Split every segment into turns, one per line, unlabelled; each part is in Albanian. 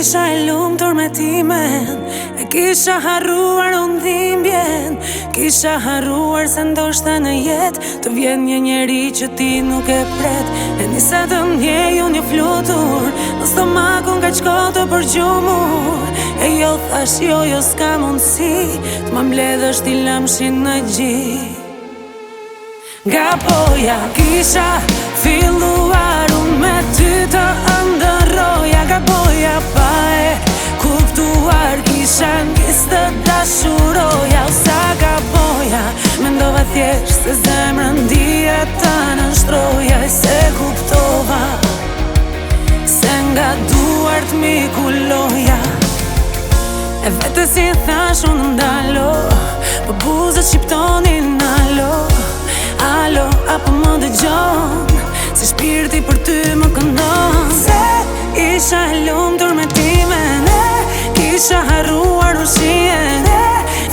kisha e lumtur me timen, e kisha harruar unë dhimbjen. Kisha harruar se ndoshta në jet të vjen një njeri që ti nuk e pret. E nisa të ndjej unë një flutur në stomakun ka qkotë për gjumur. E jo thash jo s'ka mundësi të ma mbledhësh ti lamshin në gjik. Nga poja kisha filluar unë me ty të ndërroja. Nga poja pa e kuptuar kisha njës të dashuroja. O sa ka poja mendova thjesht se zemrën dija ta nështroja. E se kuptova se nga duart mi kuloja. E vete si thash unë ndalo, po buzët shqiptonin alo. Alo, apo më dëgjon, si shpirti për ty më këndon. Se isha e lumtur me timen, kisha harruar ushqien.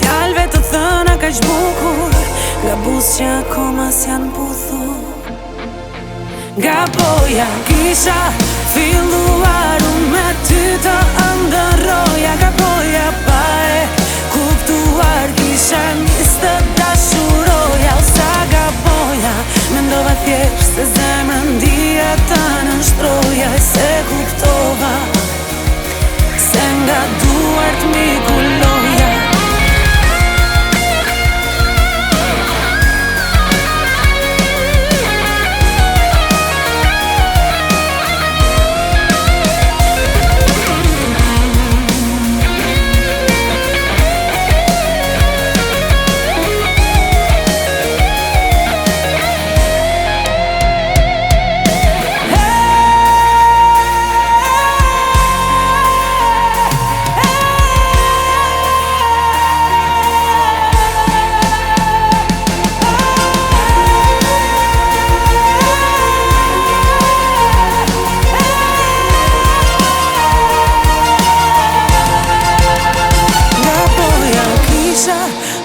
Fjalëve të thëna kaq bukur, nga buzë që akoma s'jan puthur. Nga poja kisha filluar unë me ty të ndërroja. Nga poja pa e kuptuar kisha njës të dashuroja. O sa ka poja mendova thjesht se zemrën dija ta nështroja. E se kuptova se nga duart mi kuloja.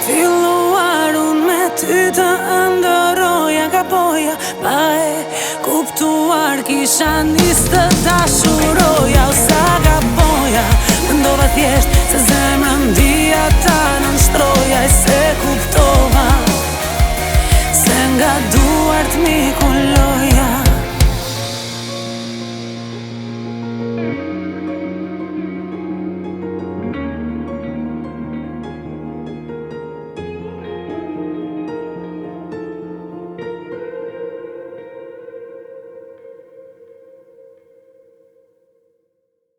Filluar unë me ty të ndëroja. Nga poja pa e kuptuar kisha njës të dashuroja. O sa ka poja mendova thjesht